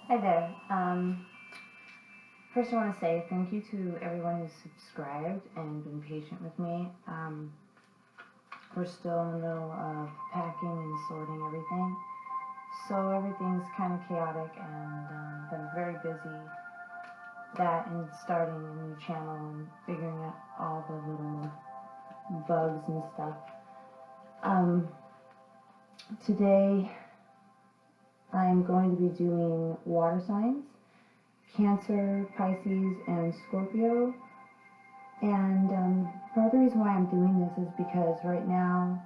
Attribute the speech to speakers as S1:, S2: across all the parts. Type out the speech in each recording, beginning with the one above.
S1: Hi there. First, I want to say thank you to everyone who's subscribed and been patient with me. We're still in the middle of packing and sorting everything, so everything's kind of chaotic, and been very busy. That and starting a new channel and figuring out all the little bugs and stuff. Um, Today, I'm going to be doing water signs. Cancer, Pisces, and Scorpio. And part of the reason why I'm doing this is because right now,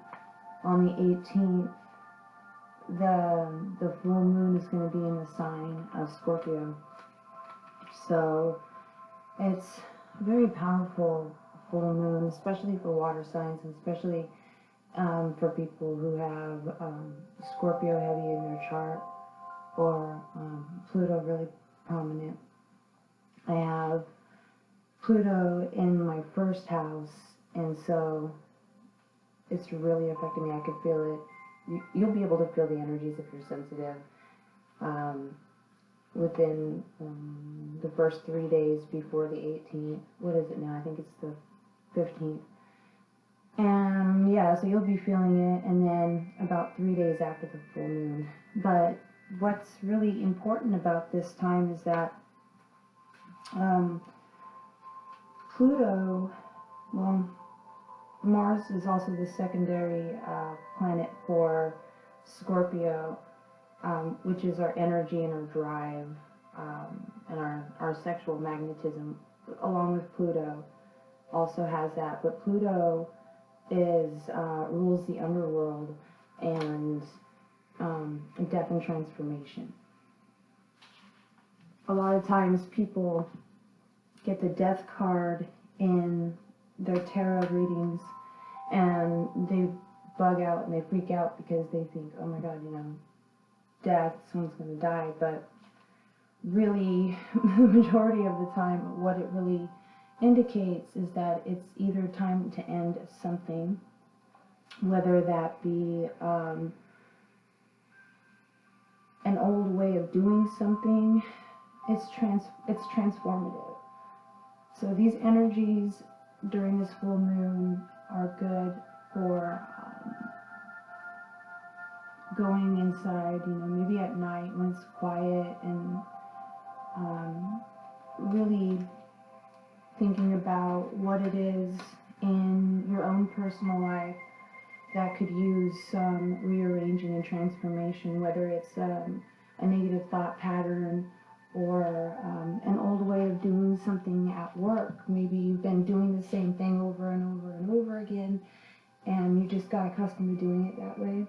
S1: on the 18th, the full moon is going to be in the sign of Scorpio. So it's a very powerful full moon, especially for water signs, and especially for people who have Scorpio heavy in their chart, or Pluto really prominent. I have Pluto in my first house, and so it's really affecting me. I could feel it. You'll be able to feel the energies if you're sensitive within the first 3 days before the 18th. What is it now? I think it's the 15th. And yeah, so you'll be feeling it, and then about 3 days after the full moon. But what's really important about this time is that Pluto, well, Mars is also the secondary planet for Scorpio, which is our energy and our drive, and our sexual magnetism, along with Pluto also has that. But Pluto rules the underworld and death and transformation. A lot of times people get the death card in their tarot readings, and they bug out and they freak out because they think, oh my god, death, someone's going to die. But really, the majority of the time, what it really indicates is that it's either time to end something, whether that be an old way of doing something. It's transformative. So these energies during this full moon are good for going inside, maybe at night when it's quiet, and really thinking about what it is in your own personal life that could use some rearranging and transformation, whether it's a negative thought pattern, or an old way of doing something at work. Maybe you've been doing the same thing over and over and over again, and you just got accustomed to doing it that way,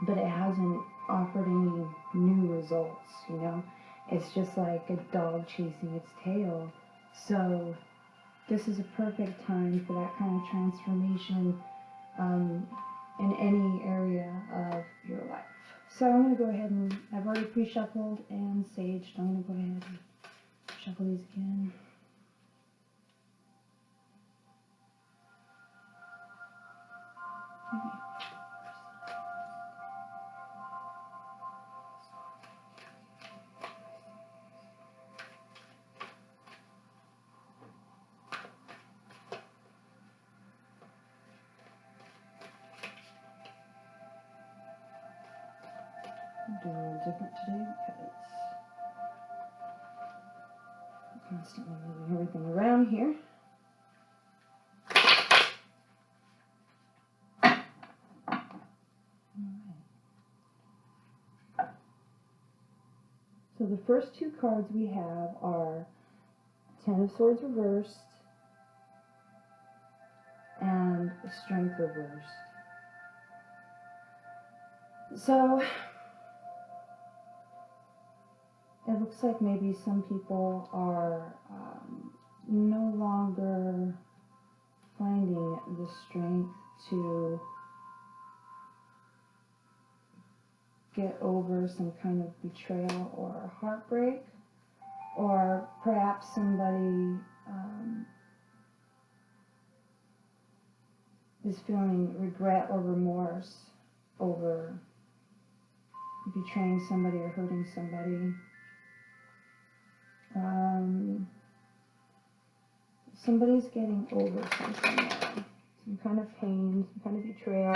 S1: but it hasn't offered any new results. It's just like a dog chasing its tail. So this is a perfect time for that kind of transformation in any area of your life. So I'm going to go ahead and, I've already pre-shuffled and saged. I'm going to go ahead and shuffle these again. I'm doing a little different today because I'm constantly moving everything around here. So the first two cards we have are Ten of Swords reversed and Strength reversed. So it looks like maybe some people are no longer finding the strength to get over some kind of betrayal or heartbreak, or perhaps somebody is feeling regret or remorse over betraying somebody or hurting somebody. Somebody's getting over something there. Some kind of pain, some kind of betrayal.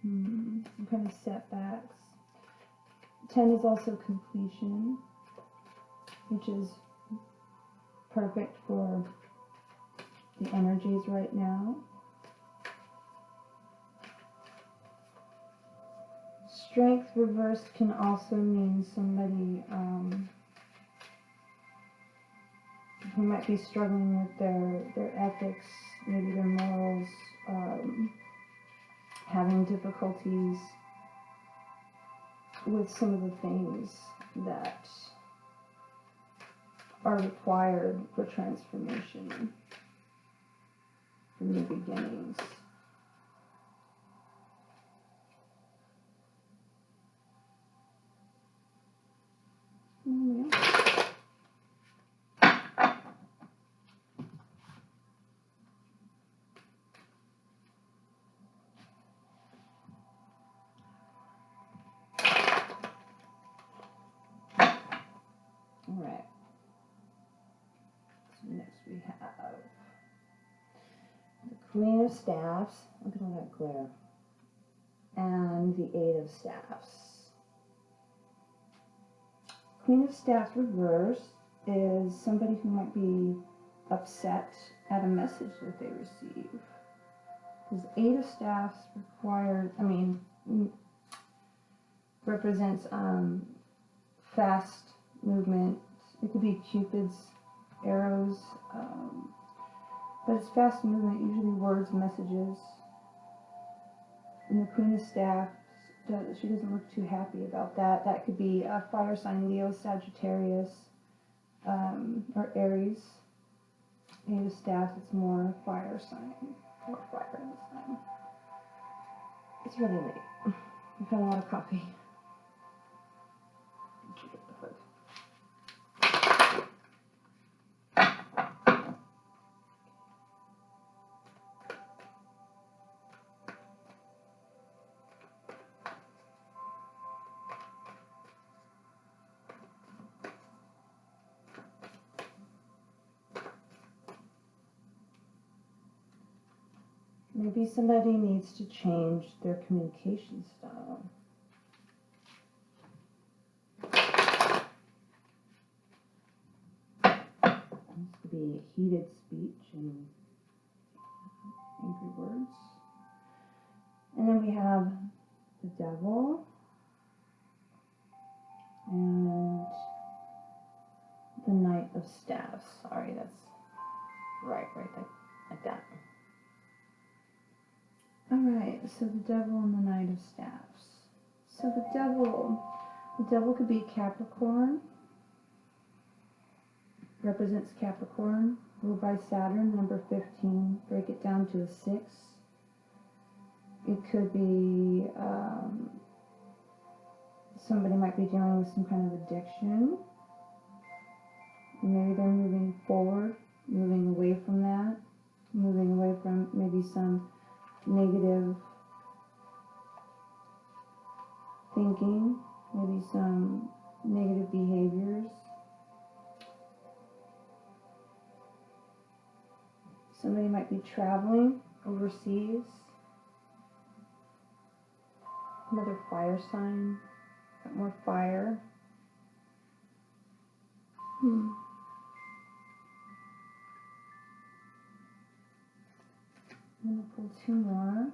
S1: Some kind of setbacks. 10 is also completion, which is perfect for the energies right now. Strength reversed can also mean somebody who might be struggling with their ethics, maybe their morals, having difficulties with some of the things that are required for transformation, for new beginnings. Alright, so next we have the Queen of Staffs, look at all that glare, and the Eight of Staffs. Queen of Staffs reversed is somebody who might be upset at a message that they receive. Because Eight of Staffs represents fast movement. It could be Cupid's arrows, but it's fast movement, usually words, messages. And the Queen of Staffs, she doesn't look too happy about that. That could be a fire sign, Leo, Sagittarius, or Aries. Eight of Staffs, it's more fire sign, or fire sign. It's really late. I've had a lot of coffee. Maybe somebody needs to change their communication style. This could be heated speech and angry words. And then we have the Devil and the Knight of Staffs. Sorry, that's right like that. Alright, so the Devil and the Knight of Staffs. So the Devil could be Capricorn, represents Capricorn, ruled by Saturn, number 15, break it down to a 6. It could be, somebody might be dealing with some kind of addiction. Maybe they're moving forward, moving away from that, moving away from maybe some negative thinking, maybe some negative behaviors. Somebody might be traveling overseas. Another fire sign, got more fire. I'm going to pull 2 more.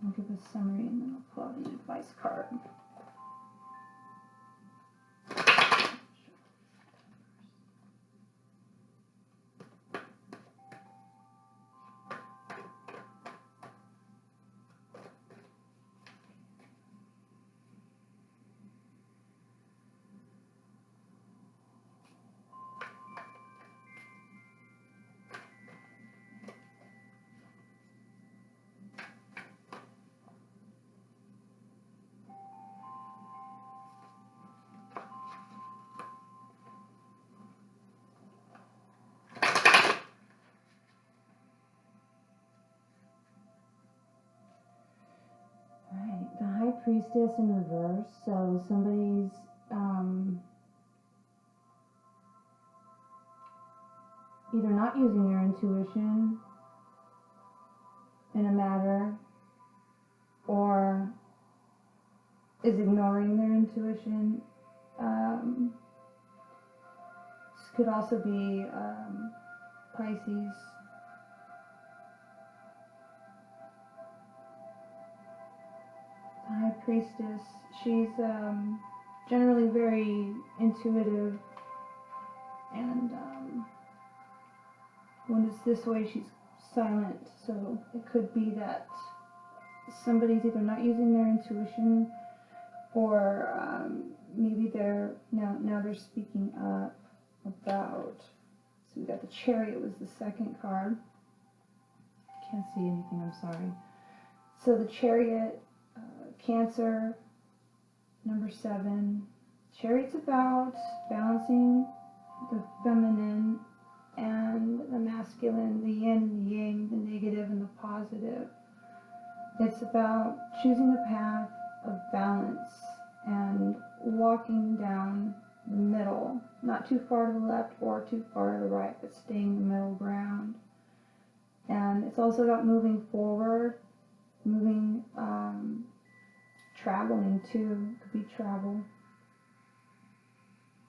S1: I'll give a summary and then I'll pull out an advice card. Priestess in reverse, so somebody's either not using their intuition in a matter, or is ignoring their intuition. This could also be Pisces. The High Priestess, she's generally very intuitive, and when it's this way, she's silent. So it could be that somebody's either not using their intuition, or maybe they're now they're speaking up about. So we got the Chariot was the second card. Can't see anything, I'm sorry. So the Chariot, Cancer, number 7. Chariot's about balancing the feminine and the masculine, the yin and the yang, the negative and the positive. It's about choosing a path of balance and walking down the middle, not too far to the left or too far to the right, but staying the middle ground. And it's also about moving forward, moving, traveling too. Could be travel.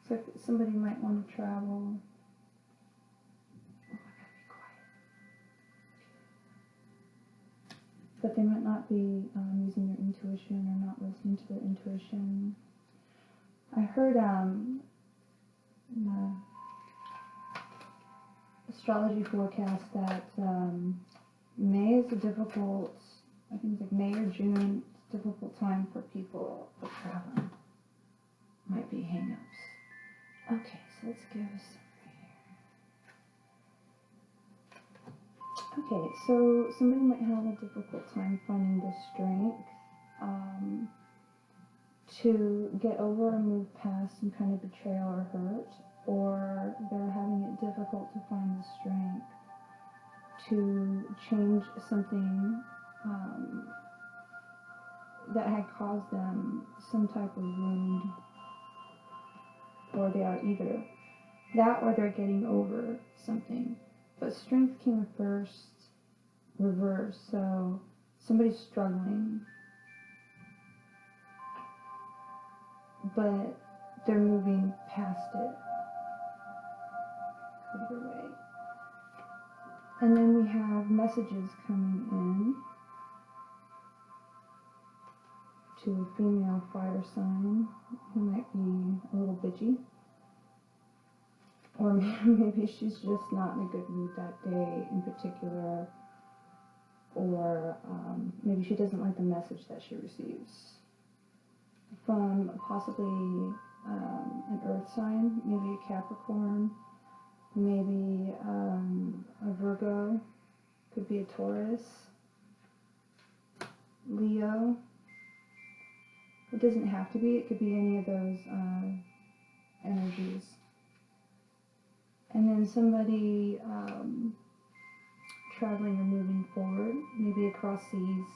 S1: So somebody might want to travel. But they might not be using their intuition or not listening to their intuition. I heard in the astrology forecast that May is a difficult, I think it's like May or June, it's a difficult time for people for traveling. Might be hang-ups. Okay, so let's give us some. Okay, so somebody might have a difficult time finding the strength to get over or move past some kind of betrayal or hurt, or they're having it difficult to find the strength to change something that had caused them some type of wound, or they are either that or they're getting over something. But strength came first, reverse, so somebody's struggling, but they're moving past it. Either way. And then we have messages coming in to a female fire sign who might be a little bitchy. Or maybe she's just not in a good mood that day in particular, or maybe she doesn't like the message that she receives from possibly an earth sign, maybe a Capricorn, maybe a Virgo, could be a Taurus, Leo. It doesn't have to be, it could be any of those energies. And then somebody traveling or moving forward, maybe across seas,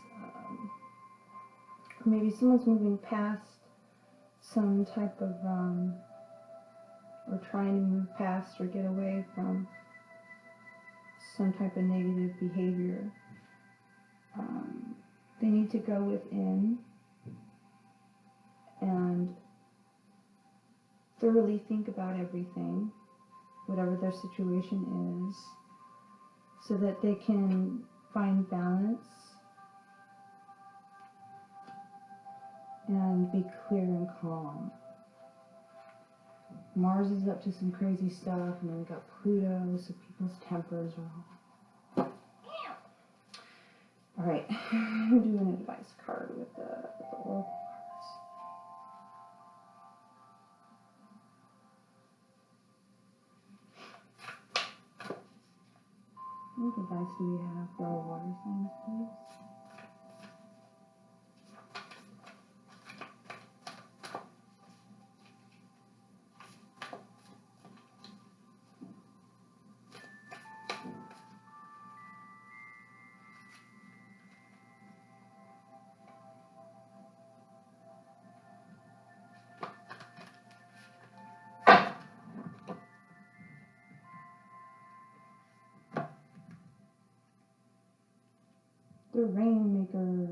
S1: or maybe someone's moving past some type of, or trying to move past or get away from some type of negative behavior. They need to go within and thoroughly think about everything, whatever their situation is, so that they can find balance and be clear and calm. Mars is up to some crazy stuff, and then we got Pluto, so people's tempers are all... Alright, I'm doing an advice card with the oracle cards. What advice do we have for our water signs, please? the rainmaker.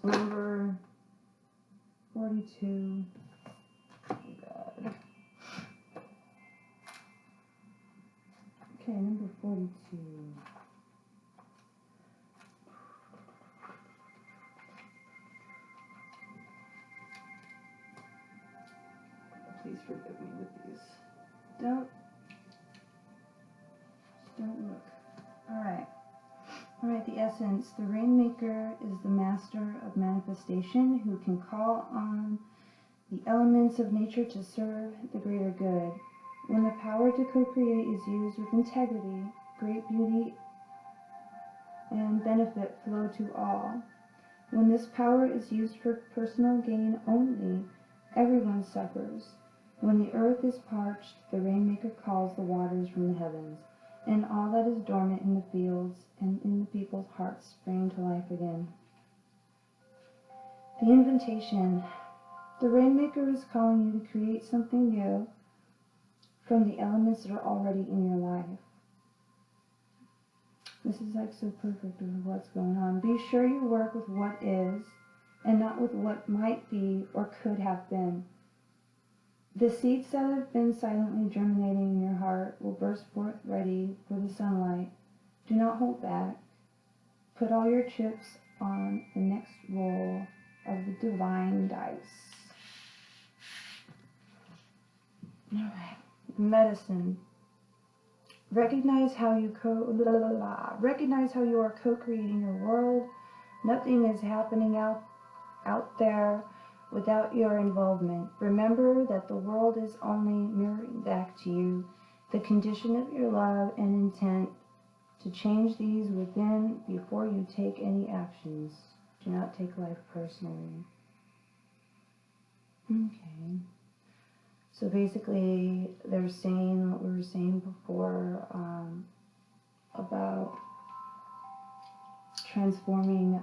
S1: It's number 42. Oh God. Okay, number 42. Please forgive me with these. Don't look. Alright. Alright, the essence. The rainmaker is the master of manifestation who can call on the elements of nature to serve the greater good. When the power to co-create is used with integrity, great beauty and benefit flow to all. When this power is used for personal gain only, everyone suffers. When the earth is parched, the rainmaker calls the waters from the heavens, and all that is dormant in the fields and in the people's hearts spring to life again. The invitation. The rainmaker is calling you to create something new from the elements that are already in your life. This is like so perfect with what's going on. Be sure you work with what is and not with what might be or could have been. The seeds that have been silently germinating in your heart will burst forth ready for the sunlight. Do not hold back. Put all your chips on the next roll of the divine dice. Alright. Medicine. Recognize how you are co-creating your world. Nothing is happening out there without your involvement. Remember that the world is only mirroring back to you the condition of your love and intent to change these within before you take any actions. Do not take life personally. Okay. So basically, they're saying what we were saying before about transforming,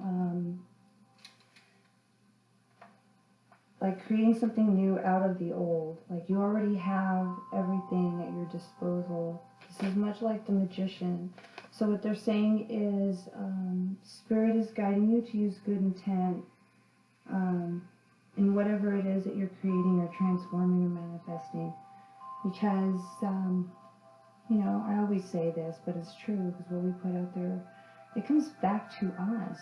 S1: like creating something new out of the old. Like you already have everything at your disposal. This is much like the magician. So what they're saying is Spirit is guiding you to use good intent in whatever it is that you're creating or transforming or manifesting. Because, you know, I always say this, but it's true, because what we put out there, it comes back to us.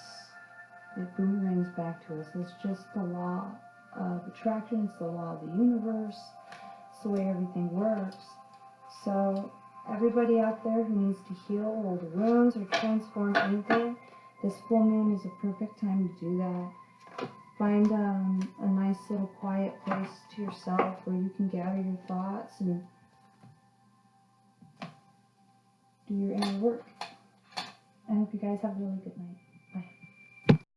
S1: It boomerangs back to us. It's just the law of attraction. It's the law of the universe. It's the way everything works. So everybody out there who needs to heal old wounds or transform anything, this full moon is a perfect time to do that. Find a nice little quiet place to yourself where you can gather your thoughts and do your inner work. I hope you guys have a really good night.